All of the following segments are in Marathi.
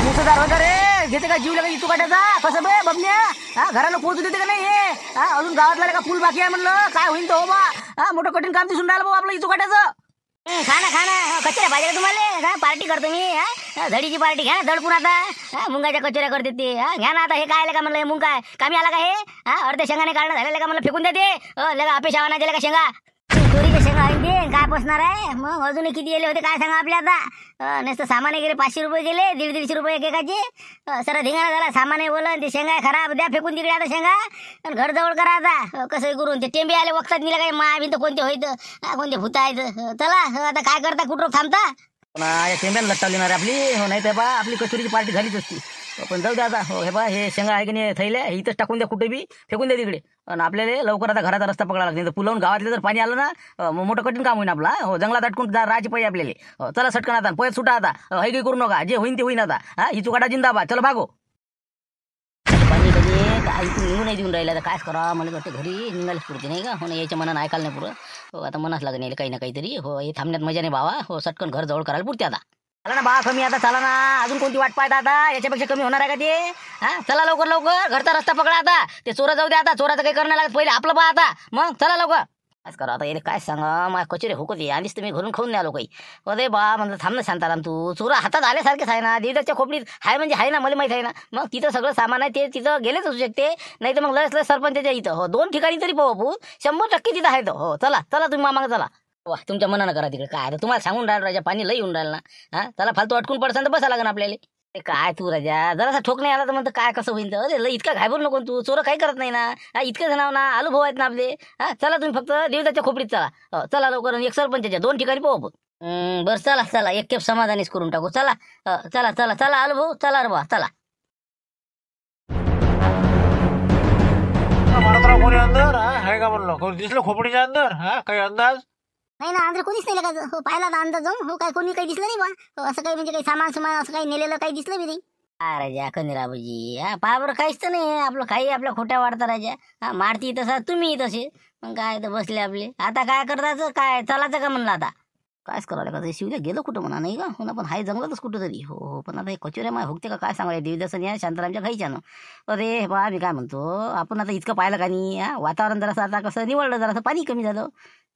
मुसळधार होता रे, घेते का जीव लागा इतू काटायचा कसं बे बबन्या? हा घराला पोहोचू देते का नाही हे? हा अजून गावातला का फुल बाकी आहे म्हणलं, काय होईल तो बा? हा मोठं कठीण काम दिसून राहिलं बाबा आपलं इतू काटायचं. खाना खाना कचोऱ्या पाहिजे का तुम्हाला? हा पार्टी करतो मी. हा झडीची पार्टी घ्या ना दडपून आता. हा मुंगाच्या कचोऱ्या करते ते. हा घ्या ना आता. हे काय आलं का म्हणलं, हे मुंग काय कामी आला का हे? हा अर्ध्या शेंगाने काढणं झालेलं का म्हणलं, फेकून देते लगा अपेक्षा आवाना दिला का शेंगा? चोरीच्या शेंगा आहे ते काय पोचणार आहे मग? अजून किती गेले होते काय सांगा आपल्या आता? नुसतं सामान गेले 500 रुपये गेले, 150-150 रुपये एकेकाचे. सर धिंगाणा झाला, सामान बोललं ते शेंगा खराब, द्या फेकून तिकडे आता शेंगा. आणि घर जवळ करा आता. कसं करून ते टेंबे आले वक्तात निला काय माय भिंत कोणते होईत, कोणते भूत आहेत. चला आता काय करता, कुठं थांबता? या टेंब्याला लट्टावली ना रे आपली. हो नाही तर बा आपली कचोरीची पार्टी झालीच असती. पण जाऊ द्या आता. हो हे बा हे शेंगा आहे की नाही थैल्या इथंच टाकून द्या, कुठे बी फेकून द्या तिकडे. आणि आपल्याला लवकर आता घराचा रस्ता पकडा लागते. पुलावून गावातले जर पाणी आलं ना मोठं कठीण काम होईन आपला. हो जंगलात अटकून राहायची पाहिजे आपल्याला. हो चला सटकन आता, पळत सुटा आता. हे काही करू नका, जे होईन ते होईन आता. हा ही चुकाटा जिंदाबाद, चला भागो. पाणी कधी काय इथून निघून नाही देऊन राहिला तर काय करा मला वाटतं, घरी निघायलाच पुरते नाही का? हो ना याच्या मनानं ऐकायला नाही पुरं. हो आता मनाच लागेल काही ना काहीतरी. हो हे थांबण्यात मजा नाही बाबा. हो सटकन घर जवळ करायला पुरते आता. चला ना बा कमी आता, चला ना. अजून कोणती वाट पाहता आता? याच्यापेक्षा कमी होणार आहे का ते? हा चला लवकर लवकर, घरचा रस्ता पकडा आता. ते चोरा जाऊ द्या आता, चोराचं काही करणं लागत, पहिले आपलं पहा आता. मग चला लवकर. काय करा आता, याला काय सांगा, माझ्या कचोरी हुकते आधीच तुम्ही घरून खाऊन नाही आलो काही. अरे बा म्हणलं थांब ना शांताराम, तू चोरा हातात आल्यासारखेच आहे ना. देवदाच्या खोपडीत आहे म्हणजे आहे ना, मला माहित आहे ना. मग तिथं सगळं सामान आहे, ते तिथं गेलेच असू शकते. नाही तर मग लस सरपंचाच्या इथं. हो 2 ठिकाणी तरी पाहू आपण, 100% तिथं आहे. हो चला चला तुम्ही मामा चला. वा तुमच्या मनानं करा तिकडे. काय आता तुम्हाला सांगून राहिलं राजा, पाणी लई येऊन राहिलं ना. हा चला फालतू अटकून पडसान तर बसा लागेल आपल्याला. काय तू राजा जरासा ठोक नाही आला तर म्हणतं काय कसं होईल? अरे लई इतका घाबरू नको तू, चोर काही करत नाही ना. हा इतकं जणाव ना, अनुभव आहेत ना आपले. हा चला तुम्ही फक्त देवदाच्या खोपडीत चला. हो चला लवकर. एक सरपंचाच्या 2 ठिकाणी पाहू आपण. बरं चला चला, एक खेप समाधानीच करून टाकू. चला चला चला चला आलो भाऊ, चला रे बा चला. कोणी अंदर आहे का म्हणलं? कोणी दिसलं खोपडीच्या अंदर? हा काही अंदाज नाही ना अंदर कोणीच नाही का? हो पाहिला ना अंदाज जाऊन. हो काय कोणी काही दिसलं नाही बा. हो असं काही म्हणजे काही सामान असं काही नेलेलं काही दिसलं बी नाही. अरे जा खंडीराबाजी, हा पहा बरं काहीच तर नाही आपलं. काही आपल्या खोट्या वाढता राजा. हा मारती तसा तुम्ही तसे. मग काय तर बसले आपले. आता काय करताच, काय चलाचं का म्हणलं आता? कायच करावं का? शिवल्या गेलं कुठं म्हणा नाही का? हो ना पण हाय जंगलातच कुठं तरी. हो हो पण आता हे कचोऱ्या माय हुकते का काय सांगाय? देवीदासन या शांतारामच्या घाईच्यानं. अरे बा मी काय म्हणतो, आपण आता इतकं पाहिलं का नाही? वातावरण जरासं आता कसं निवडलं, जरासं पाणी कमी झालं.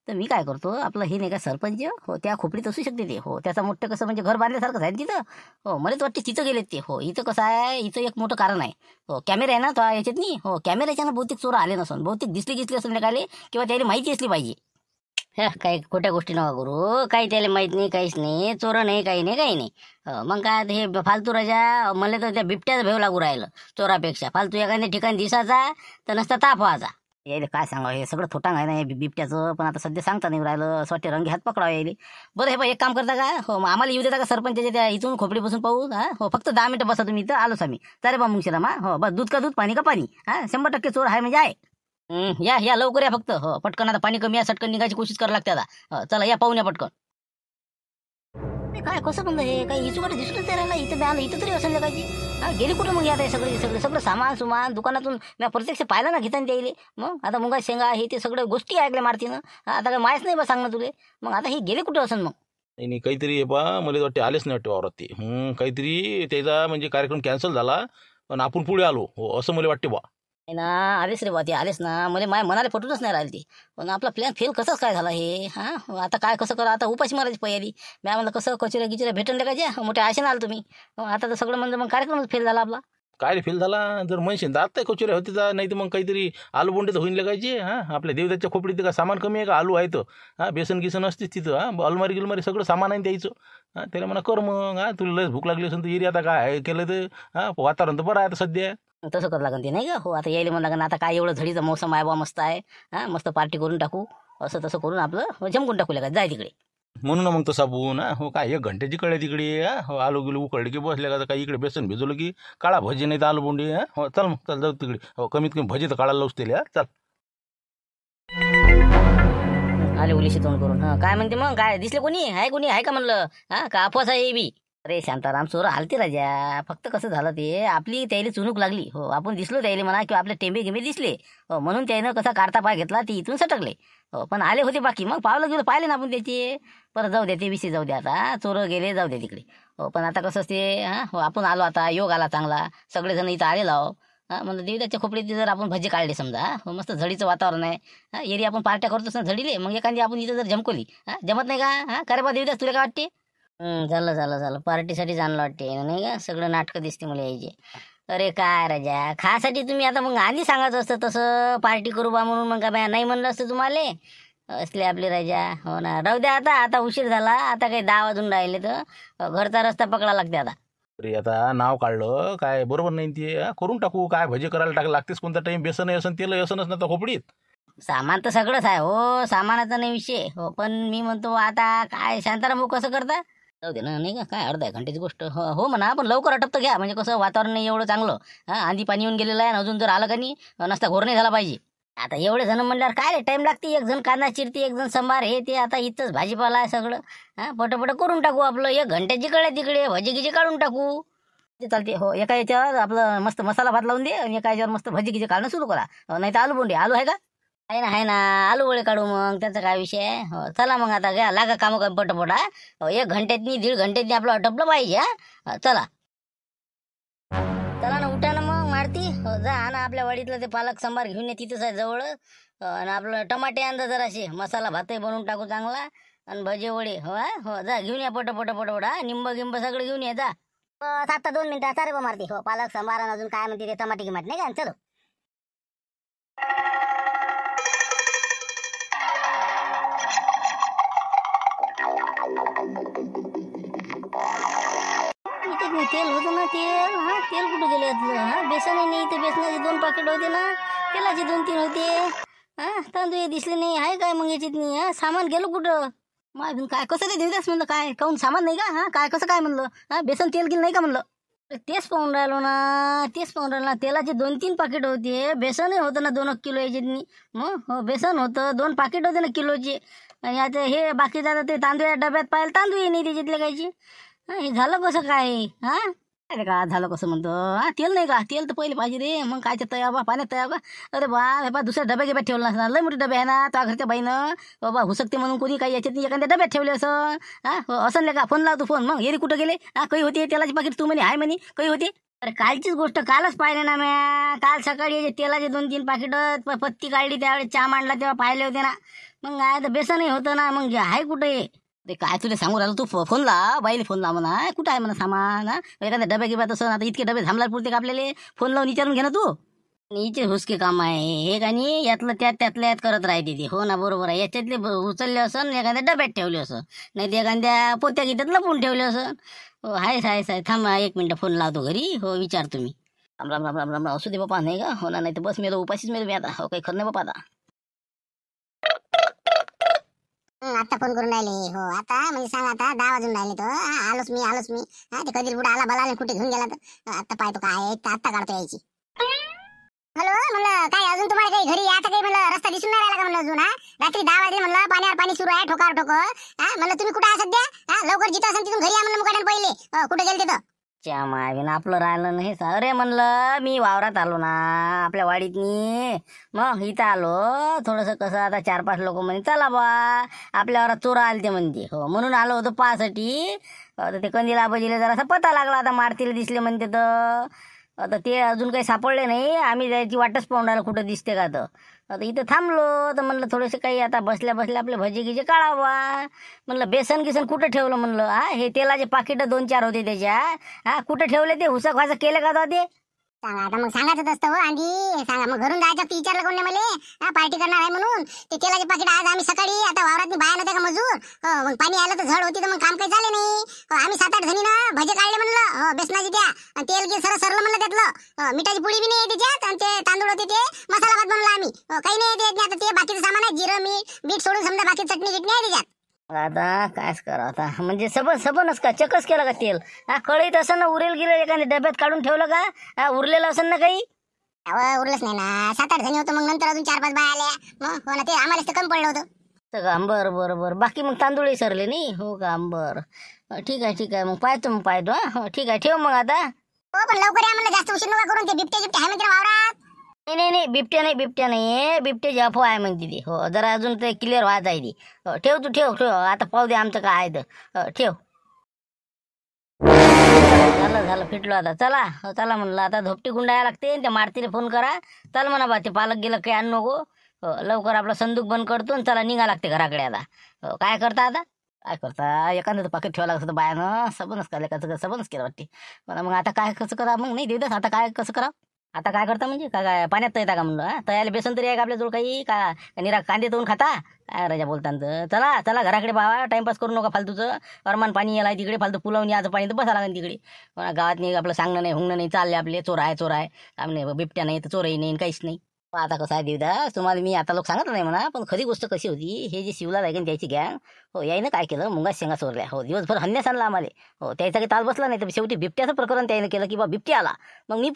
तर मी काय करतो, आपलं हे नाही का सरपंच, हो त्या खोपडीत असू शकते ते. हो त्याचं मोठं कसं म्हणजे घर बांधल्यासारखं आहे तिथं. हो मलाच वाटते तिथं गेलेत ते. हो इथं कसं आहे, इथं एक मोठं कारण आहे. हो कॅमेरा आहे ना तो याच्यात नाही. हो कॅमेऱ्याच्यानं बहुतेक चोर आले नसून, बहुतेक दिसली असं निघाले किंवा त्याला माहिती असली पाहिजे. काही खोट्या गोष्टी नका करू. काही त्याला माहित नाही, काहीच नाही. चोर नाही, काही नाही, काही नाही. मग काय हे फालतू राजा, मला तर त्या बिबट्याचं भेव लागू राहिलं चोरापेक्षा. फालतू एखाद्या ठिकाणी दिसायचा तर नसता ताप व्हायचा. यायले काय सांगा, हे सगळं थोटांग आहे ना हे बिबट्याचं. पण आता सध्या सांगता नाही राहिलं, असं वाटते रंगी हात पकडावं यायले. बरं हे बा एक काम करता का? हो मग आम्हाला येऊ देता का सरपंचाच्या त्या इथून खोपडीपासून पाहू? हा हो फक्त 10 मिनिटं बसा तुम्ही इथं, आलोच आम्ही. चालेल बा मग शिरामा. हो बस दूध का दूध, पाणी का पाणी. हा 100% चोर आहे म्हणजे आहे. या या लवकर या फक्त. हो पटकन आता पाणी कमी आहे, सटकन निघायची कोशिश करायला लागते आता. चला या पाहून या पटकन. काय कसं म्हणलं हे काही इचुकडे दिसूनच नाही राहिला. इथं आलं इथं तरी असं जगायची. हा गेली कुठं मग आता सगळे सगळं सगळं सामान दुकानातून मी प्रत्यक्ष पाहिलं ना घेताना द्यायले. मग आता मुंगा शेंगा हे ते सगळं गोष्टी ऐकल्या मारतीनं. आता काय माहीत नाही बा सांगणं तुले. मग आता हे गेले कुठं असं मग? नाही काहीतरी हे बा मला वाटते आलेच नाही वाटते वावरात ते. काहीतरी त्याचा म्हणजे कार्यक्रम कॅन्सल झाला पण आपण पुढे आलो. हो असं मला वाटते बा. नाही ना आलेच रे बा ते, आलेच ना. मला माझ्या मनाला पटूनच नाही राहिली ती. पण आपला प्लॅन फेल कसंच काय झाला हे? हा आता काय कसं करा, आता उपाशी मारायची पहिली. मी म्हणलं कसं कचोऱ्या गिचऱ्या भेटून द्या मोठ्या आशेनं आलं तुम्ही. आता तर सगळं म्हणजे मग कार्यक्रमच फेल झाला आपला. काय फेल झाला? जर म्हणशील तर आता कचोऱ्या होती जा, नाही तर मग काहीतरी आलू बोंडे तर होईन लागायचे. आपल्या देवदाच्या खोपडीत का सामान कमी आहे का? आलू आहे तर बेसन गिसन असतेच तिथं. अलमारी गिलमारी सगळं सामान आहे द्यायचं. त्याला म्हणा कर मग. तुला लस भूक लागली असेल तर एरिया आता काय केलं तर वातावरण तर बरं आहे आता सध्या. तसं करावं लागेल ते नाही का? हो आता यायला म्हणा लागेल. आता काय एवढं झडीचं मौसम आहे बा, मस्त आहे. मस्त पार्टी करून टाकू. असं तसं करून आपलं जमकून टाकू लागा, जाय तिकडे. म्हणून मग तसा बोन हो काय 1 घंट्याची कळे तिकडे. हो आलू गिलू उकळले की बसले का काही इकडे बेसन भिजवलं की काळा भजी नाही तर आलू बोंडी. हो चल मग चल जाऊ तिकडे. हो कमीत कमी भजी तर काढायला लावतील. चल आले उलीशी तोंड करून. काय म्हणते मग? काय दिसले कोणी आहे का म्हणलं? का अफवास आहे बी? अरे शांताराम चोर हालते राजा. फक्त कसं झालं ते आपली त्याला चुनूक लागली. हो आपण दिसलो त्याला म्हणा किंवा आपले टेंबे गिंबे दिसले. हो म्हणून त्यानं कसा काढता पाय घेतला ते इथून सटकले. हो पण आले होते बाकी, मग पावलं गेलं पाहिले ना आपण त्याचे. परत जाऊ द्या ते विषय, जाऊ द्या आता, चोरं गेले जाऊ द्या तिकडे. हो पण आता कसं असते, हो आपण आलो आता, योग आला चांगला, सगळेजण इथं आलेलो आहो. म्हणलं देवदाच्या खोपडीत जर आपण भजी काढले समजा, हो मस्त झडीचं वातावरण आहे, एरी आपण पार्ट्या करतोच ना झडीले, मग एखादी आपण इथं जर जमकोली जमत नाही का? का रे बा देवदास, तुला काय वाटते? झालं झालं झालं, पार्टीसाठी जाणलं वाटते नाही का? सगळं नाटकं दिसते मला यायचे. अरे काय राजा, खासाठी तुम्ही आता मग आधी सांगायचं असतं तसं पार्टी करू बा म्हणून, मग काय नाही म्हणलं असतं तुम्हाला असले आपले राजा. हो ना, राहू द्या आता, आता उशीर झाला, आता काही 10 वाजून राहिले तर घरचा रस्ता पकडा लागते आता. अरे आता नाव काढलं काय बरोबर नाही ते, करून टाकू काय, भजी करायला टाक लागतेच कोणता टाइम, बेसन असन तेल असनच ना तर खोपडीत. सामान तर सगळंच आहे हो, सामानाचा नाही विषय हो, पण मी म्हणतो आता काय शांताराम भाऊ कसं करता? जाऊ दे ना, नाही का, काय अर्धा घंट्याची गोष्ट. हो म्हणा, पण लवकर अटपतं घ्या, म्हणजे कसं वातावरण नाही एवढं चांगलं, आंधी पाणी येऊन गेलेलं आहे, अजून जर आलं का नाही नसता घोर नाही झाला पाहिजे. आता एवढे जण म्हणल्यावर काय रे टाइम लागते, एक जण कांदा चिरते, एक जण संभार हे ते, आता इथंच भाजीपाला आहे सगळं, पटपट करून टाकू आपलं, 1 घंट्याची कळे तिकडे भजी गिजी काढून टाकू, ते चालते. हो एका याच्यावर आपलं मस्त मसाला भात लावून दे, आणि एका याच्यावर मस्त भजी गिजी काढणं सुरू करा. नाही तर आलू बोंडे, आलू आहे का? आहे ना, आलू वळे काढू मग, त्याचा काय विषय आहे. हो चला मग आता घ्या लागा कामं काय पटपट. हो 1 घंट्यातनी 1.5 घंट्यातनी आपलं आटपलं पाहिजे. चला चला ना, उठा ना मग मारती. हो जा ना, आपल्या वाडीतलं ते पालक सांबार घेऊन ये, तिथंच आहे जवळ. आणि आपलं टमाटे आणजा जराशे, मसाला भातही बनवून टाकू चांगला, आणि भजे वडे. हो जा घेऊन या पटपट निंब गिंब सगळं घेऊन ये जा. 2 मिनिटं चालेल बा मारती. हो पालक सांबार आणि अजून काय म्हणते ते टमाटे गिमाट नाही का, चलो. तेल होतं ना, तेल कुठं गेले यातलं? बेसन नाही इथं, बेसनाचे 2 पाकिट होते ना, तेलाचे 2-3 होते. तांदूळ दिसले नाही, आहे काय मग याच्यात नाही? सामान गेलं कुठं? मग काय कसं ते देवदास म्हणलं, काय काहून सामान नाही का? काय कसं काय म्हणलं? बेसन तेल गेलं नाही का म्हणलं? तेच पाहून राहिलो ना, तेलाचे 2-3 पाकिट होते, बेसनही होतं ना 2 किलो याच्यातनी. मग हो बेसन होतं, 2 पाकिट होते ना किलोचे. आणि आता हे बाकीचं आता ते तांदूळ डब्यात पाहिलं, तांदूळ नाही त्याच्यातले कायची. हे झालं कसं काय? अरे का झालं कसं म्हणतो? तेल नाही का? तेल तर पहिले पाहिजे रे, मग काय तया बा पाण्यात तया बा. अरे बा हे बा दुसऱ्या डब्या गिब्यात ठेवलं नसणार, लय मोठे डबे आहे ना त्या घरच्या बाईनं बाबा, हुसकते म्हणून कोणी काही याच्यात एखाद्या डब्यात ठेवले असं. असं का? फोन लाव तू फोन. मग एरी कुठं गेले? काही होते तेलाची पाकिट, तू म्हणे आहे म्हणे काही होते. अरे कालचीच गोष्ट, कालच पाहिले ना म्या. काल सकाळी तेलाचे 2-3 पाकिट पत्ती काढली, त्यावेळेस चहा मांडला तेव्हा पाहिले होते ना. मग आहे तर बेसनही होतं ना, मग आहे कुठे? ते काय तुला सांगू राहिलो, तू फोन लाव बाईले, फोन लाव म्हणा, कुठं आहे म्हणा सामान. एखाद्या डब्या गिब्यात असं, आता इतके डबे थांबला पुरते का आपल्याला? फोन लावून विचारून घे ना तू. हिचे हुसके काम आहे हे का नाही, यातलं त्यातल्या यात करत राहते ती. हो ना बरोबर आहे, याच्यातले उचलले असं, एखाद्या डब्यात ठेवले असं, नाही तर एखाद्या पोत्या गिट्यात लपून ठेवले असं. हो आहे थांब 1 मिनिटं, फोन लावतो घरी. हो विचारतो मी. राम राम राम राम राम, असू दे बापा, नाही का? हो ना, नाही तर बस मेलो उपाशीच मेलो मी आता. हो काही खरं नाही बापा आता. आता फोन करून राहिले. हो आता म्हणजे सांग, आता 10 वाजून राहिले तर आलोच मी. ते कधी पुढे आला बला कुठे घेऊन गेला तर आता पाहतो काय आता काढतो यायची. हॅलो म्हणलं, काय अजून तुम्हाला काही घरी यायचं काही म्हणलं रस्ता दिसून नाही राहिला का म्हणलं अजून? रात्री 10 वाजले म्हणलं, पाण्यावर पाणी सुरू आहे ठोकर. म्हणलं तुम्ही कुठे आहे सध्या? लवकर जिथं असेल तिथून घरी या म्हणलं मुकाट्यानं पहिले. कुठे गेले तिथं? मावीन आपलं राहिलं नाही. अरे म्हणलं मी वावरात आलो ना आपल्या वाडीतनी, मग इथं आलो थोडंसं. कसं आता 4-5 लोक म्हणे चला बा आपल्या वावरात चोरा आले ते म्हणते. हो म्हणून आलो होतो पाहासाठी. आता ते कंदील आबाजीला जरासा पता लागला, आता मारतीला दिसले म्हणते तर. आता ते अजून काही सापडले नाही, आम्ही जायची वाटच पाहून राहिलो कुठं दिसते का तर. आता इथं थांबलो तर म्हणलं थोडेसे काही आता बसल्या आपले भजी गिजे काढावा. म्हणलं बेसन गिसन कुठं ठेवलं म्हणलं. हे तेलाचे पाकिट 2-4 होते त्याच्या. कुठं ठेवले ते? हुसक व्हायचं केलं का ते? सांगा आता, मग सांगायचं असतं हो आधी. सांगा मग, घरून जायचं की विचारलं कोण मला पार्टी करणार आहे म्हणून. ते तेलाचे पाकिट आज आम्ही सकाळी आता वावरात बाया नव्हत्या का मजूर, मग पाणी आलं तर झड होती तर मग काम काही झाले नाही. आम्ही 7-8 जणी ना भजे काढले म्हणलं बेसनाची त्या, आणि तेल गिल सरलं म्हणलं त्यातलं. मिठाची पुडी बी नाही त्याच्यात, आणि ते तांदूळ होते ते मसाला भात बनवला आम्ही. काही नाही त्यात. आता ते बाकीचं सामान आहे, जिरं बीट सोडून समजा बाकी चटणी गिटणी आहे त्याच्यात. आता कायच करा आता, म्हणजे सबनच का चकच केलं का तेल? कळीत असं ना उरेल गेलं एखाद्या डब्यात काढून ठेवलं का? उरलेलं असं ना काही? उरलंच नाही ना, 7-8 जणी होतं, मग नंतर अजून 4-5 बाया आल्या. हो ना, ते आम्हालाच तर कमी पडलं होतं. का? बरं बाकी मग तांदूळही सरले नाही हो का? बरं ठीक आहे मग पाहतो. हो ठीक आहे, ठेव मग आता. हो पण लवकर या म्हणलं, जास्त उशीर नका करून. ते बिबटे आहे म्हणजे वावरात. नाही बिबट्या नाही बिबट्याची अफवा आहे म्हणते ती. हो जरा अजून ते क्लिअर व्हायचं आहे ती. हो, ठेव तू ठेव आता पाहू दे आमचं काय आहे तर. ठेव. झालं फिटलो आता. चला चला म्हणलं आता धोपटी गुंडाया लागते. त्या मारतीला फोन करा. चल म्हणा बा ते पालक गेलं काही आणू नको. लवकर आपला संदूक बंद करतो आणि चला निघा लागते घराकडे आता. काय करता आता काय करता एखादं पाकिट ठेवायला लागतं बायानं. सबनच का लेखाचं सबनच केलं वाटते मला. मग आता काय कसं करा मग नाही देऊ आता काय कसं करा. आता काय करता म्हणजे काय पाण्यात येता का म्हणलं. तयाला बेसन तरी आहे का आपल्याजवळ काही का निरा कांदे तळून खाता काय राजा बोलताना. चला घराकडे बाबा टाइमपास करू नका फालतूचं. अरमान पाणी यायला तिकडे फालतू पुलावून याचं पाणी तर बसा लागेल तिकडे. गावात नाही आपलं सांगणं नाही हुंगणं नाही चालले आपले. चोर आहे काम नाही बिबट्या नाही तर चोरही नाही काहीच नाही. आता कसं आहे देवदास तुम्हाला मी आता लोक सांगत नाही म्हणा पण खरी गोष्ट कशी होती. हे जे शिवला आहे त्याची गँग हो यायनं काय केलं मुंगा शेंगा चोरल्या. हो दिवसभर हन्यास आणला आम्हाला. हो त्याचा काही ताल बसला नाही तर शेवटी बिबट्याचं प्रकरण त्यानं केलं की बा बिबट्या आला. मग मी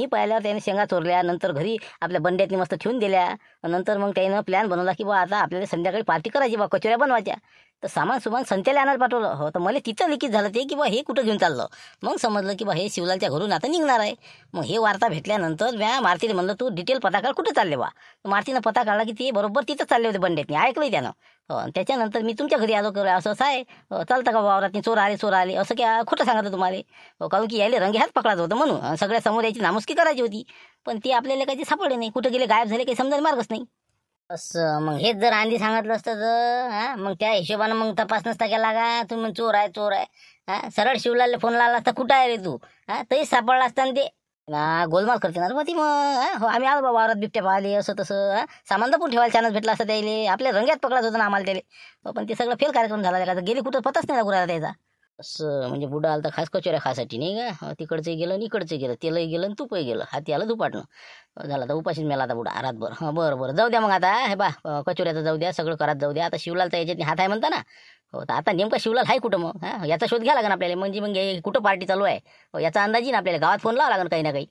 पळाल्यावर त्याने शेंगा चोरल्या. नंतर घरी आपल्या बंड्यातनी मस्त ठेवून दिल्या. नंतर मग त्यानं प्लॅन बनवला की बा आता आपल्याला संध्याकाळी पार्टी करायची बा कचोऱ्या बनवायच्या. तर सामान संत्याला आणायला पाठवलं. हो तर मला तिथं लिखित झालं ते की बा हे कुठं घेऊन चाललं. मग समजलं की बा हे शिवलालच्या घरून आता निघणार आहे. मग हे वार्ता भेटल्यानंतर म्या मारतीने म्हणलं तू डिटेल पता काढ कुठं चालले बा. मारतीनं पता काढला की ते बरोबर तिथं चालले होते बंड्यातनी ऐकलंय त्यानं. हो त्याच्यानंतर मी तुमच्या घरी आलो असं आहे. चालतं का वावरातनी चोर आले असं काय खोटं सांगितलं तुम्हाला. हो कारण की यायला रंगे हात पकडायचं होतं म्हणून सगळ्या समोर याची नामुष्की करायची होती. पण ती आपल्याला काही सापडले नाही. कुठं गेले गायब झाले काही समजायला मार्गच नाही. असं मग हेच जर आधी सांगितलं असतं तर मग त्या हिशोबानं मग तपास नसता केला का. तुम्ही चोर आहे सरळ शिवलालला फोन लावला असता कुठं आहे रे तू तरी सापडला असता ते गोलमाल करते ना रे ती. मग हो आम्ही आलो बाबा वावरात बिबट्या पाहिले असं तसं सामान पण ठेवायला चान्स भेटला असता त्याले. आपल्या रंग्यात पकडायचं होतं ना आम्हाला त्याले. पण ते सगळं फेल कार्यक्रम झाला का गेले कुठं पताच नाही लागू राहिला त्याचा. असं म्हणजे बुडा आला तर खास कचोऱ्या खासाठी नाही का. तिकडचं गेलं आणि इकडचं गेलं. तेलही गेलं आणि तूपही गेलं. हाती आलं दुपाटणं झालं तर उपाशीच मेला आता बुडा रातभर. बरं जाऊ द्या मग आता हे बा कचोऱ्याचं जाऊ द्या सगळं करत जाऊ द्या. आता शिवलालचा याच्यात हात आहे म्हणता ना. हो तर आता नेमका शिवलाल आहे कुठं मग याचा शोध घ्या लागेल आपल्याला. म्हणजे मग कुठं पार्टी चालू आहे याचा अंदाजी ना आपल्याला. गावात फोन लावा लागेल काही ना काही.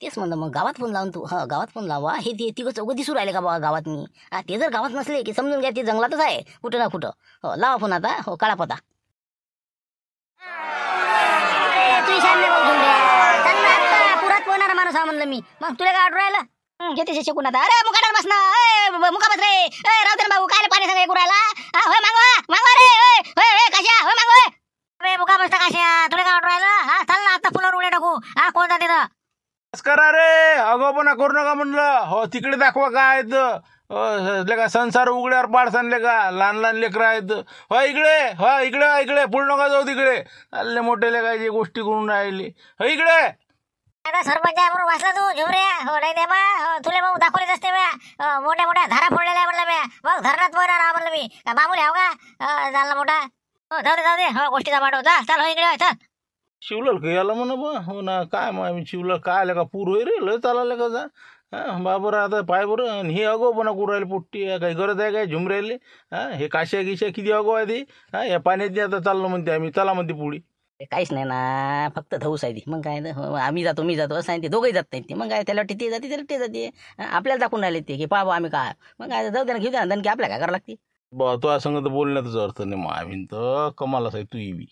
तेच म्हणलं मग गावात फोन लावून तू गावात फोन लावा. हे ते तिघं चौघं दिसू राहिले का बाबा गावात मी. ते जर गावात नसले की समजून घ्या ते जंगलातच आहे कुठं ना कुठं. हो लावा फोन आता. हो काळा पता. पुरात पोहणारा माणूस हा म्हणलं मी. मग तुला काय ऑर्डर राहिला घेते शिकून आता. अरे मुकाडार बस ना मुका बस रे. राहू दे बाबू काय पाणी सांगा राहिला. होय मागवा रे कशा होय मागवा मुका बसता कशा. तुला काय ऑर्डर राहिला चाल ना आता फुलावर उड्या टाकू. कोण जाते ना करा रे अगोपणा करू नका म्हणलं. हो तिकडे दाखवा काय का संसार उघड्यावर पाड सांगले का. लहान लेकरं आहेत. हो इकडे पुढे नका जाऊ तिकडे. अल्ले मोठे लेखायची गोष्टी करून राहिली. हो इकडे सरपंचाबरोबर वाचला तू झुमरे. हो नाही दे बा तुला भाऊ दाखवलेच असते बा. मोठ्या धारा फोडलेल्या म्हणलं मी. मग धरणात पोहणार म्हणलं मी का मामूली हाव का झाला मोठा. हो जाऊ दे हो गोष्टीचा पाठव चाल हो इकडे चल. शिवलाल का याला म्हणा बा. हो ना काय मग शिवलाल काय आलं का पूर होय रे लय चालला का जा. बाबर आता पाय बरं. आणि हे अगोपणा करू राहिले पोट्टी काही गरज आहे काय झुमरायले. हे काश्या किती अगो आहे ते. या पाण्यात आता चाललो म्हणते आम्ही. चला म्हणते पुढे. काहीच नाही ना फक्त धऊस आहे ती. मग काय आम्ही जातो मी जातो असं आहे ते. दोघंही जात नाही ते. मग काय त्याला ते जाते त्याला ते जाते. आपल्याला दाखवून राहिले ते की पाहा आम्ही काय. मग काय जाऊ दे ना घेऊ द्या की आपल्या काय करावं लागते. बा तो संग तर बोलण्यातच अर्थ नाही. मग आम्ही तर कमालच आहे तू बी.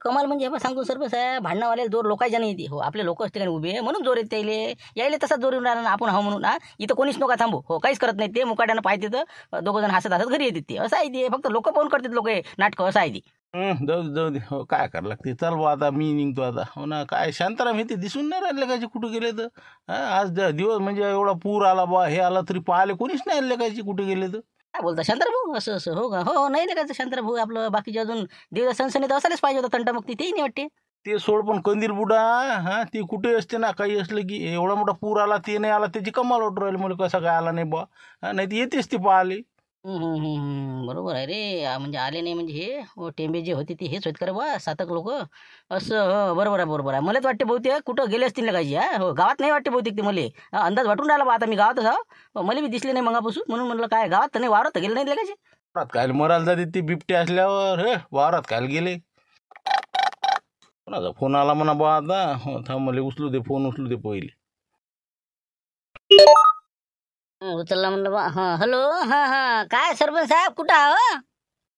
कमाल म्हणजे आपण सांगतो सर्व साहेब भांडणावाले जोर लोकांच्या नाही येते. हो आपले लोक ठिकाणी उभे आहे म्हणून जोर येत त्याले. यायले तसाच जोर येऊन राहिला ना आपण म्हणून इथं कोणीच नका थांबू. हो काहीच करत नाही ते. मुकाट्यानं पाहते तर दोघं जण हसत घरी येतात ते. असं आहे ते. फक्त लोक पाहून करतात लोक नाटकं असं आहे ते. जाऊ दे हो काय करावं लागते. चल बा आता मी निघतो आता. हो ना काय शांताराम हे ते दिसून नाही राहिले काय कुठे गेले तर. आज दिवस म्हणजे एवढा पूर आला बा हे आला तरी पाहिले कोणीच नाही आले काय कुठे गेले तर. काय बोलता शांताराम भाऊ असं हो का. हो नाही काय शांताराम भाऊ आपलं बाकीचे अजून देवदास सनसनीत असायलाच पाहिजे होतं. तंटामुक्ती तेही नाही वाटते. ते सोड पण कंदील बुडा ती कुठे असते ना. काही असलं की एवढा मोठा पूर आला ते नाही आला त्याची कमाल वाटू राहिली मला. कसा काय आला नाही बा. नाही ती येतेच ती पाहिले. बरोबर आहे रे. म्हणजे आले नाही म्हणजे हे टेंबे जे होते ते हेच होत का रे बा सातक लोक असं. हो बरोबर आहे. मलाच वाटते बहुतेक कुठं गेले असतील ना काही. हो गावात नाही वाटते बहुतेक ते मला. अंदाज वाटून राहिला बा आता मी गावातच आहो. मला बी दिसले नाही मगापासून म्हणून म्हणलं काय गावात तर नाही वावरात तर गेले नाही लगायचे. वावरात काय मरायला जाते ती बिबटे असल्यावर. वावरात काय गेले. कोणाचा फोन आला म्हणा बा आता. हो थांब मला उचलू दे फोन उचलू दे पहिले. उचलला म्हणलं बा. हॅलो काय सरपंच साहेब कुठं आहो.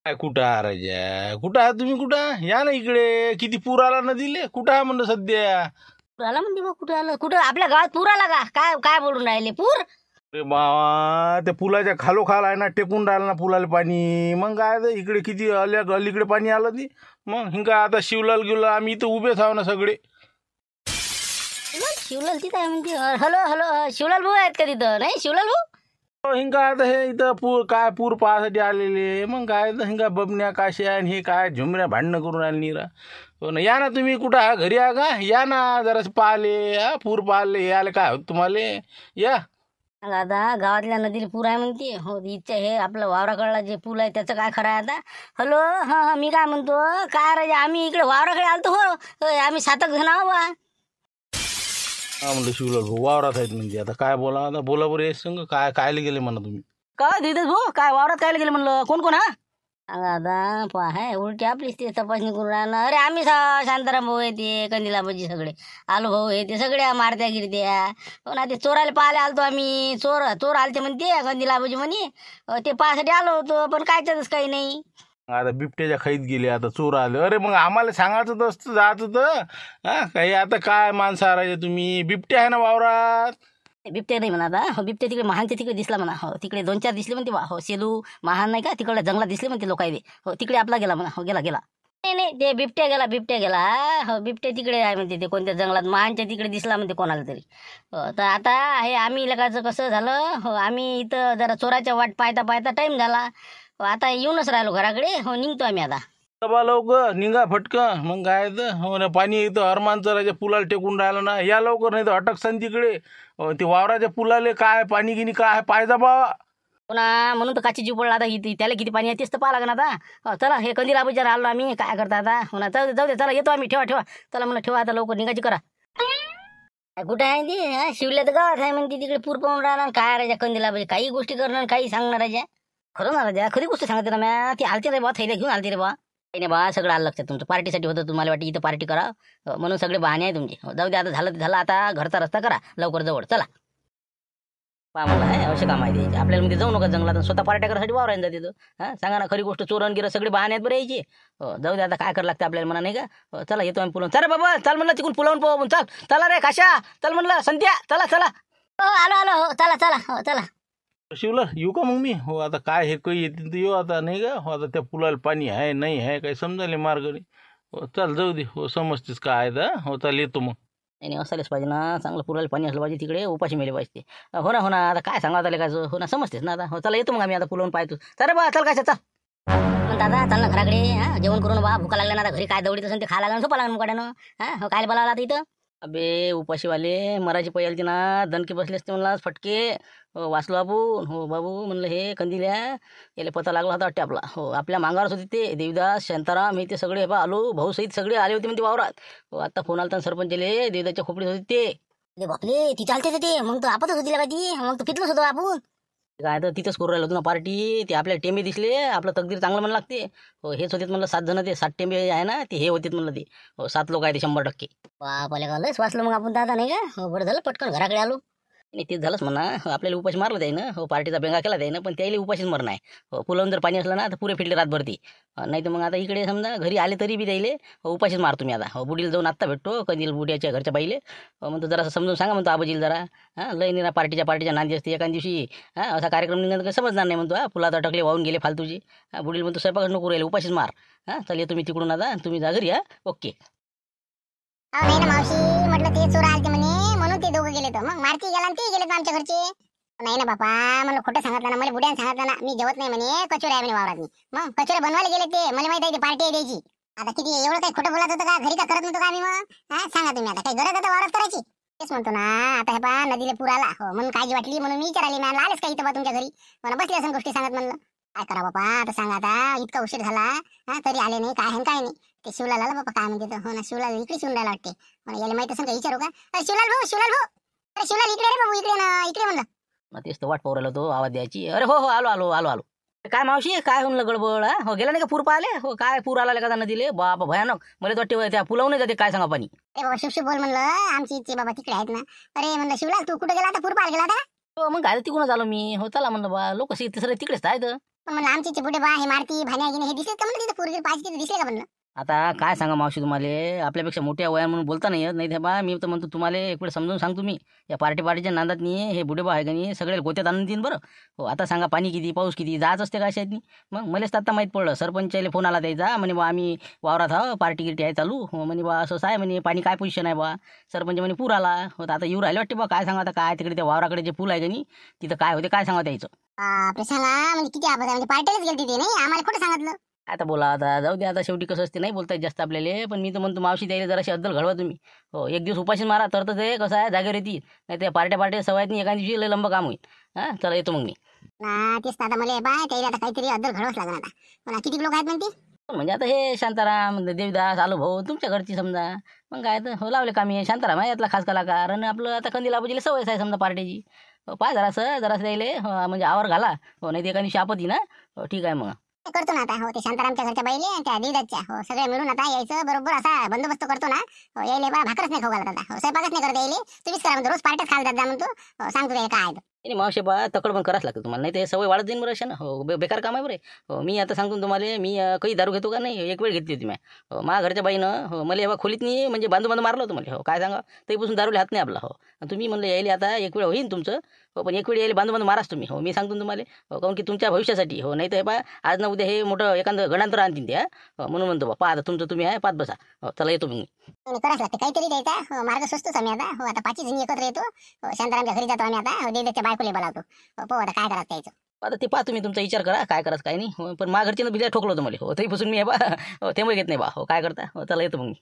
काय कुठं आहे राजा. कुठं आहे तुम्ही. कुठं या ना इकडे. किती पूर आला नदीले. कुठं आहे म्हणलं सध्या. पूर आला म्हणते बा, कुठं आलं? कुठं आपल्या गावात पूर आला का? काय काय बोलून राहिले? पूर? अरे बाबा त्या पुलाच्या खालोखाल आहे ना, टेकून राहिलं ना पुलाला पाणी. मग काय तर इकडे किती अलीकडे पाणी आलं ती. मग हिंगा आता शिवलाल गिवलाल आम्ही इथं उभेच आहो ना सगळे. शिवलाल तिथं आहे म्हणते. हॅलो हॅलो, शिवलाल भाऊ आहेत का तिथं? नाही शिवलाल भाऊ? हिंगा आता हे इथं पूर पाहासाठी आलेले. मग काय तर हिंगा बबन्या काश्या आणि हे काय झुमऱ्या भांडणं करून आले निरा. हो ना, या ना तुम्ही कुठं आहे? घरी आहे का? या ना जरासं पाहिले. पूर पाहिले यायला काय होत तुम्हाला? या. आता गावातल्या नदीला पूर आहे म्हणते. हो इथं हे आपलं वावराकडला जे पूल आहे त्याचं काय खरं आहे आता? हॅलो, हां हां, मी काय म्हणतो, काय राजा आम्ही इकडे वावराकडे आलतो. हो आम्ही 7 जण आहो बा. हा म्हणलं शिवलाल भाऊ वावरात आहेत म्हणजे आता काय बोला. आता बोला बरं हे संग काय कायला गेले म्हणा तुम्ही. काय दिदे भाऊ, काय वावरात काय गेले म्हणलं? कोण कोण? हा सांगा आता पाहाय उलटी आपलीच ते तपासणी करून राहणार. अरे आम्ही शांताराम भाऊ येते, कंदिलाबाजी सगळे, आलू भाऊ येते, सगळ्या मारत्या गिरत्या. हो ना, ते चोराला पाहायला आलतो आम्ही. चोर आलते म्हणते कंदिलाबाजी म्हणे. ते पाहायसाठी आलो होतो, पण कायच्यातच काही नाही. आता बिबट्याच्या खैत गेले, आता चोर आले. अरे मग आम्हाला सांगायचं असतं जायचं तर. हा काही आता काय माणसं हारायचे तुम्ही. बिबट्या आहे ना वावरात. बिबट्या नाही म्हणा आता. हो बिबट्या तिकडे महानच्या तिकडे दिसला म्हणा. हो तिकडे 2-4 दिसले म्हणते बा. हो सेलू महान नाही का तिकडे जंगलात दिसले म्हणते लोक आहे. हो तिकडे आपला गेला म्हणा. हो गेला. नाही नाही, ते बिबट्या गेला. हो बिबट्या तिकडे आहे म्हणते, ते कोणत्या जंगलात महानच्या तिकडे दिसला म्हणते कोणाला तरी. तर आता हे आम्ही लगाचं कसं झालं. हो आम्ही इथं जरा चोराच्या वाट पाहता टाईम झाला. आता येऊनच राहिलो घराकडे. हो निघतो आम्ही आता. बा लवकर निघा फटकन. मग काय तर हो ना, पाणी इथं हरमानचराच्या पुलाला टेकून राहिलं ना. या लवकर नाही तर अटकसान तिकडे. ते वावराच्या पुलाले काय पाणी गिनी काय पाहिजे बा. पुन्हा म्हणून तर काची जीव पडला आता. त्याला किती पाणी आहे तेच तर पाहा लागेल आता. हो चला, हे कंदील आबूच्या आलो आम्ही. काय करता आता? हो ना, जाऊ दे चला, येतो आम्ही. ठेवा चला म्हणलं, ठेवा आता लवकर निघायची करा. कुठं आहे ती? शिवल्या तर गावात आहे म्हणते, तिकडे पूर पाहून राहणार. काय राजा कंदिला पाहिजे, काही गोष्टी करणार, काही सांगणार राजा. खरं ना राजा, खरी गोष्ट सांगते ना म्या. ती आलते रे बा, थैल्या घेऊन आलते रे बा. नाही बा, सगळं आलं लक्षात तुमचं. पार्टीसाठी होतं, तुम्हाला वाटतं इथं पार्टी करा म्हणून सगळे बहाणे आहे तुमचे. जाऊ दे आता, झालं ते झालं. आता घरचा रस्ता करा लवकर जवळ. चला पहा मला हे अवश्य काम आहे द्यायचे आपल्याला. मध्ये जाऊ नका जंगलात, स्वतः पार्ट्या करायसाठी वावरायला जाते तिथं. हां सांगा ना, खरी गोष्ट. चोरण गिरं सगळे बहाणे आहेत बरं यायचे. हो जाऊ दे आता, काय करावं लागतं आपल्याला म्हणा, नाही का? हो चला, येतो आम्ही पुलावून. चला बाबा, चल म्हणलं तिकडून पुलावून पाहू. चला रे काशा, चल म्हणलं. संध्या चला. हो आलो. हो चला. हो चला. शिवला येऊ का मग मी? हो आता काय हे काही येतील तर येऊ आता, नाही का? हो आता त्या पुलाला पाणी आहे नाही आहे काही समजायला मार्ग नाही. हो चल जाऊ दे. हो समजतेस काय आहे तर. हो चल येतो मग. नाही असायलाच पाहिजे ना, चांगलं पुरायला पाणी असलं पाहिजे तिकडे. उपाशी मेले पाहिजे. हो ना आता काय सांगा आता काय. हो ना, समजतेस ना आता. हो चला, येतो मग आम्ही आता पुलावून पाहतो. चल बा, चल काशा चल. पण दादा चाल ना घराकडे. हा जेवण करून बा, भुका लागल्या ना आता. घरी काय दवडीत असेल ते खायला लागलं, झोपा लागलं मुकाड्यानं. हा हो काय बोलावला आता इथं? अबे उपाशीवाले मराठी पै आलती ना, दणके बसले असते म्हणला फटके. हो वाचलो आपण. हो बाबू म्हणलं, हे कंदिल्या याला पता लागला होता वाटते आपला. हो आपल्या मांगावरच होते ते देवदास शांताराम हे ते सगळे बा. आलो भाऊ सहित सगळे आले होते म्हणते वावरात. हो आता फोन आलता सरपंचले, देवदासच्या खोपडीत होते ते. अरे बापले, ती चालते ते. मग तो आपतच होती का ती? मग तो फितलंच होतो आपण. काय तर तिथंच करू राहिलो होतो ना पार्टी. ते आपल्याला टेंबे दिसले, आपलं तकदीर चांगलं म्हणलं लागते. हो हेच होते म्हणलं 7 जण. ते 7 टेंबे आहे ना, ते हे होते म्हणलं ते. हो 7 लोक आहे ते 100%. बापाले का लयच वाचलो मग आपण दादा, नाही का? हो बरं झालं पटकन घराकडे आलो. नाही तेच झालंच म्हणा. हो आपल्याला उपाशी मारलं जाई ना. हो पार्टीचा बेंगा केला जाई ना, पण त्याला उपाशीच मरण आहे. हो पुलावून जर पाणी असलं ना तर पुरे फिरले रातभरती. नाही तर मग आता इकडे समजा घरी आले तरी बी द्यायले हो उपाशीच मारतो मी आता. हो बुडीला जाऊन आत्ता भेटतो कधी बुड्याच्या घरच्या बाईले. हो म्हणतो जरा समजून सांगा म्हणतो आबाजीला जरा. हां लय निरा पार्टीच्या नांदी असते एका दिवशी. हां असा कार्यक्रम निघाला काही समजणार नाही म्हणतो. पुलात अटकले वाहून गेले फालतूची. हां बुडील म्हणतो स्वयंपाक नको राहिले, उपाशीच मार. हां चल येतो मी तिकडून आता, तुम्ही जा घरी. ओके. नाही ना मावशी, म्हटलं ते चोर आलते म्हणे म्हणून ते दोघं गेले. तर मग मारती गेला आणि ते गेले आमच्या घरचे. नाही ना बापा, मला खोटं सांगितलं ना, मला बुड्यानं सांगितलं ना. मी जेवत नाही म्हणे, कचोऱ्या आहे म्हणे वावरात. मग कचोऱ्या बनवायला गेले ते. मला माहिती आहे ते पार्टी आहे द्यायची. आता किती एवढं काही खोटं बोलत होतं का? घरी का करत नव्हतं का आम्ही? मग हा सांगा तुम्ही, आता काही गरज आता वावरात करायची? तेच म्हणतो ना, आता हे पा नदीला पूर आला. हो म्हणून काळजी वाटली म्हणून मी विचारायला मी आलेच का इथं बा तुमच्या घरी? मला बसले असं गोष्टी सांगत. म्हणलं काय करा बापा आता, सांगा आता. इतका उशीर झाला हा तरी आले नाही, काय नाही. ते शिवलाल आला बापा, काय म्हणते. हो ना शिवलाल इकडे शिवून राहिला वाटते. मला याला माहित असेल का, विचारू का? अरे शिवलाल भाऊ अरे शिवलाल इकडे रे बाबू, इकडे ना इकडे म्हणलं. मग तेच तर वाट पाहू राहिलो तो आवाज द्यायची. अरे हो आलो. काय मावशी काय होऊन गडबड? हो गेला नाही का पूर पाहिले? हो काय पूर आला का नदीले? बाबा भयानक. मला तर वाटते त्या पुलावून जाते काय सांगा पाणी. अरे बाबा शिव बोल म्हणलं, आमची इथे बाबा तिकडे आहेत ना. अरे म्हणलं शिवलाल तू कुठे गेला आता? पूर पाहायला गेला आता? हो मग काय तिकडूनच आलो मी. हो चला म्हणलं बा, लोक सगळे तिकडेच आहेत. म्हणलं आमचे बुडे बा हे मारती भाण्या गिने हे दिसले का म्हणलं? तिथे पूर पाहिजे तिथे दिसले का म्हणलं? आता काय सांगा मावशी तुम्हाला, आपल्यापेक्षा मोठ्या वया म्हणून बोलता नाही येत. नाही ते बा मी तर म्हणतो तुम्हाला एक वेळ समजून सांगतो मी. या पार्टीच्या नांदात नाही हे बुडेबा आहे का नाही सगळे गोत्यात आणून देईन बरं. हो आता सांगा पाणी किती पाऊस किती जायच असते का शाळेत. मग मलाच तर आता माहीत पडलं, सरपंचाला फोन आला त्याचा, म्हणे बा आम्ही वावरात हा पार्टी गिर्टी आहे चालू. हो म्हणे बा असं आहे म्हणे, पाणी काय पोझिशन आहे बा. सरपंच म्हणे पूर आला. हो आता येऊ राहिले वाटते बा. काय सांगा आता, काय तिकडे त्या वावराकडे जे पूल आहे का नाही तिथं काय होते काय सांगा त्याचं. बापरे, सांगा म्हणजे किती आवाज आहे, म्हणजे पार्टीलाच गेलती ते नाही, आम्हाला कुठं सांगितलं. आता बोला, आता जाऊ दे, आता शेवटी कसं असते नाही बोलता येत जास्त आपल्याला. पण मी तर म्हणतो मावशी द्यायला जराशी अद्दल घडवा तुम्ही. हो एक दिवस उपाशी मारा तर ते कसं आहे जागेवर येतील. नाही ते पार्ट्या सवयत नाही, एका दिवशी लय लंब काम होईल. हां चला येतो मग मी. ना तेच तर आता मला बाय त्याला आता काहीतरी अद्दल घडवच लागणार आता. पण किती लोक आहेत म्हणते. म्हणजे आता हे शांताराम देवदास आलो भाऊ तुमच्या घरची समजा. मग काय तर हो लावले कामी. शांताराम आहे यातला खास कलाकार, आणि आपलं आता कंदील आबाजीला सवयच आहे समजा पार्टीची. पाय जरासं द्यायले म्हणजे आवर घाला. हो नाही ते एका दिवशी आपत्ती ना. हो ठीक आहे मग. करतो ना आता. हो ते शांतारामच्या घरच्या बाईले आणि त्या देवदासच्या हो सगळे मिळून आता यायचं बरोबर असा बंदोबस्त करतो ना. हो यायले बा भाकरच नाही खाऊ घालत आता. हो स्वयंपाकच नाही करत यायले. तुम्हीच करा म्हणतो, रोज पार्ट्याच खायला जा म्हणतो. हो सांगतो त्याला काय आहे ते. नाही मावशे बा तकड पण करावंच लागतं तुम्हाला, नाही ते सवय वाढत जाईल बरं अशा ना. हो बेकार काम आहे बरं. हो मी आता सांगतो तुम्हाला, मी काही दारू घेतो का नाही, एक वेळ घेतली होती मी. हो माझ्या घरच्या बाईनं हो मला एव्हा खोलीत नाही म्हणजे बांधू मारलं होतं मला. हो काय सांगा तरीपासून दारूला हात नाही आपला. हो तुम्ही म्हणलं यायले आता एक वेळ होईन तुमचं. हो पण एक वेळ यायला बांधू माराच तुम्ही. हो मी सांगतो तुम्हाला. हो काऊन की तुमच्या भविष्यासाठी. हो नाही तर बा आज ना उद्या हे मोठं एखादं गणांतर आणतील त्या. हो म्हणून म्हणतो बा पहा आता तुमचं तुम्ही आहे पाच बसा. हो चला येतो मी. करावंच लागतं काहीतरी द्यायचा. हो मार्ग सुचतोच आम्ही आता. हो आता 5 जणी एकत्र येतो. हो शांतारामच्या घरी जातो आम्ही आता. हो देवदासच्या बायकोले बोलावतो. हो पाहू आता काय करायचं त्याचं. आता ते पहा तुम्ही तुमचा विचार करा काय करायचं काय नाही. हो पण माझ्या घरच्यानं बिल्या ठोकलं होतं मला. हो तरीपासून मी आहे बा. हो ते घेत नाही बा. हो काय करता. हो चला येतो मग मी.